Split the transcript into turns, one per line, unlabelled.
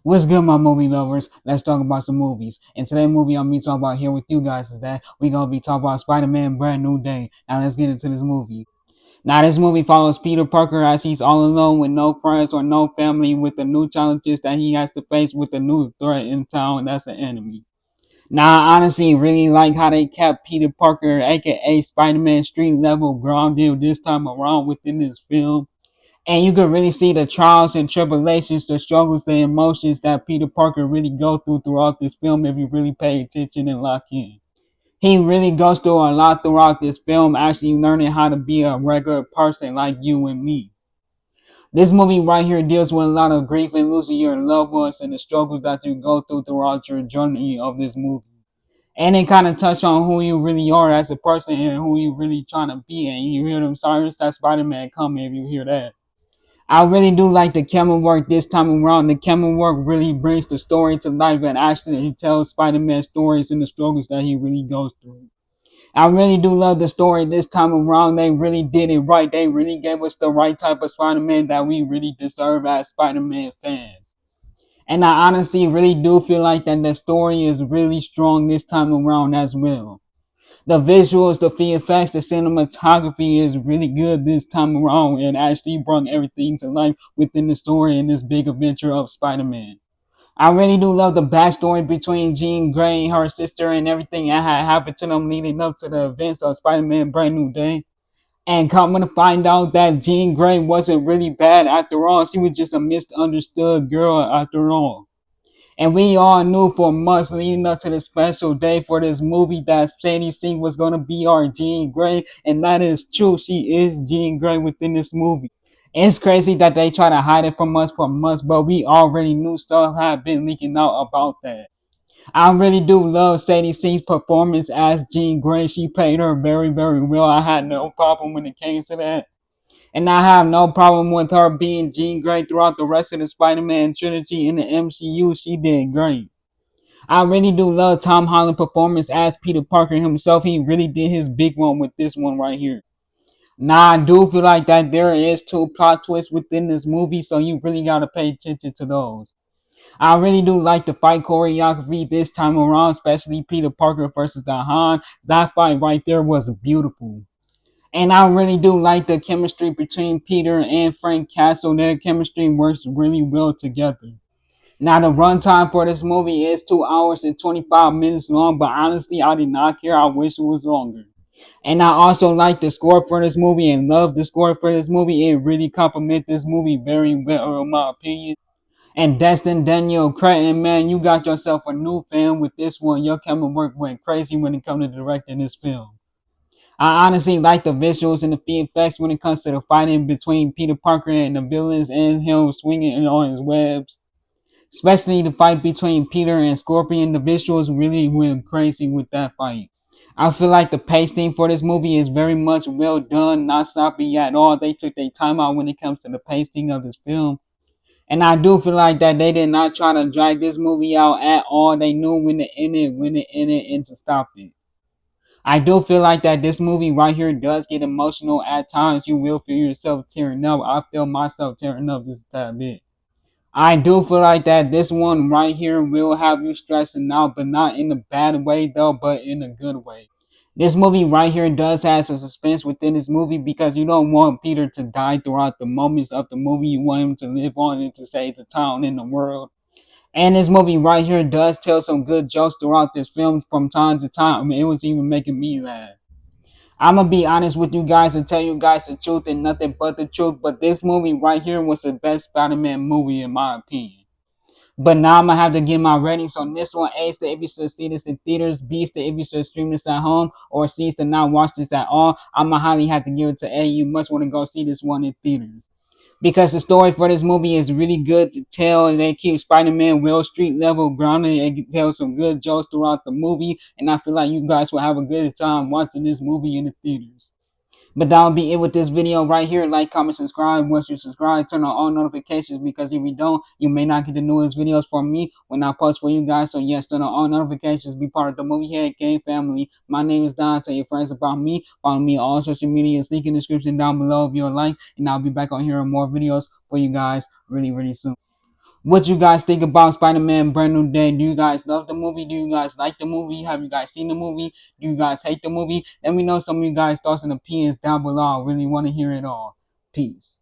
What's good, my movie lovers? Let's talk about some movies. And today's movie I'm gonna be talking about here with you guys is that we're gonna be talking about Spider-Man Brand New Day. Now let's get into this movie. Now this movie follows Peter Parker as he's all alone with no friends or no family with the new challenges that he has to face with the new threat in town that's an enemy. Now I honestly really like how they kept Peter Parker, aka Spider-Man street level grounded this time around within this film. And you can really see the trials and tribulations, the struggles, the emotions that Peter Parker really go through throughout this film if you really pay attention and lock in. He really goes through a lot throughout this film, actually learning how to be a regular person like you and me. This movie right here deals with a lot of grief and losing your loved ones and the struggles that you go through throughout your journey of this movie. And it kind of touch on who you really are as a person and who you really trying to be. And you hear them sirens that Spider-Man coming if you hear that. I really do like the camera work this time around. The camera work really brings the story to life and actually he tells Spider-Man stories and the struggles that he really goes through. I really do love the story this time around. They really did it right. They really gave us the right type of Spider-Man that we really deserve as Spider-Man fans. And I honestly really do feel like that the story is really strong this time around as well. The visuals, the VFX, the cinematography is really good this time around and actually brought everything to life within the story in this big adventure of Spider-Man. I really do love the backstory between Jean Grey and her sister and everything that had happened to them leading up to the events of Spider-Man Brand New Day. And coming to find out that Jean Grey wasn't really bad after all. She was just a misunderstood girl after all. And we all knew for months leading up to the special day for this movie that Sadie Sink was going to be our Jean Grey. And that is true. She is Jean Grey within this movie. It's crazy that they try to hide it from us for months, but we already knew stuff had been leaking out about that. I really do love Sadie Sink's performance as Jean Grey. She played her very, very well. I had no problem when it came to that. And I have no problem with her being Jean Grey throughout the rest of the Spider-Man trilogy in the MCU. She did great. I really do love Tom Holland's performance as Peter Parker himself. He really did his big one with this one right here. Now I do feel like that there is two plot twists within this movie, so you really gotta pay attention to those. I really do like the fight choreography this time around, especially Peter Parker versus the Han. That fight right there was beautiful. And I really do like the chemistry between Peter and Frank Castle. Their chemistry works really well together. Now the runtime for this movie is 2 hours and 25 minutes long, but honestly I did not care. I wish it was longer. And I also like the score for this movie and love the score for this movie. It really complements this movie very well in my opinion. And Destin Daniel Cretton, man, you got yourself a new fan with this one. Your camera work went crazy when it comes to directing this film. I honestly like the visuals and the effects when it comes to the fighting between Peter Parker and the villains and him swinging on his webs. Especially the fight between Peter and Scorpion. The visuals really went crazy with that fight. I feel like the pacing for this movie is very much well done, not sloppy at all. They took their time out when it comes to the pacing of this film. And I do feel like that they did not try to drag this movie out at all. They knew when to end it, and to stop it. I do feel like that this movie right here does get emotional at times. You will feel yourself tearing up. I feel myself tearing up just a tad bit. I do feel like that this one right here will have you stressing out, but not in a bad way though, but in a good way. This movie right here does have some suspense within this movie because you don't want Peter to die throughout the moments of the movie. You want him to live on and to save the town and the world. And this movie right here does tell some good jokes throughout this film from time to time. I mean, it was even making me laugh. I'm gonna be honest with you guys and tell you guys the truth and nothing but the truth. But this movie right here was the best Spider-Man movie in my opinion. But now I'm gonna have to get my ratings on this one. A to if you should see this in theaters, B to if you should stream this at home, or C to not watch this at all. I'm gonna highly have to give it to A. You must want to go see this one in theaters. Because the story for this movie is really good to tell, and they keep Spider-Man well street level grounded and can tell some good jokes throughout the movie. And I feel like you guys will have a good time watching this movie in the theaters. But that'll be it with this video right here. Like, comment, subscribe. Once you subscribe, turn on all notifications because if you don't, you may not get the newest videos from me when I post for you guys. So yes, turn on all notifications. Be part of the Movie Head Gang family. My name is Don. Tell your friends about me. Follow me on all social media. Link in the description down below if you'll like. And I'll be back on here on more videos for you guys really, really soon. What you guys think about Spider-Man Brand New Day? Do you guys love the movie? Do you guys like the movie? Have you guys seen the movie? Do you guys hate the movie? Let me know some of you guys' thoughts and opinions down below. I really want to hear it all. Peace.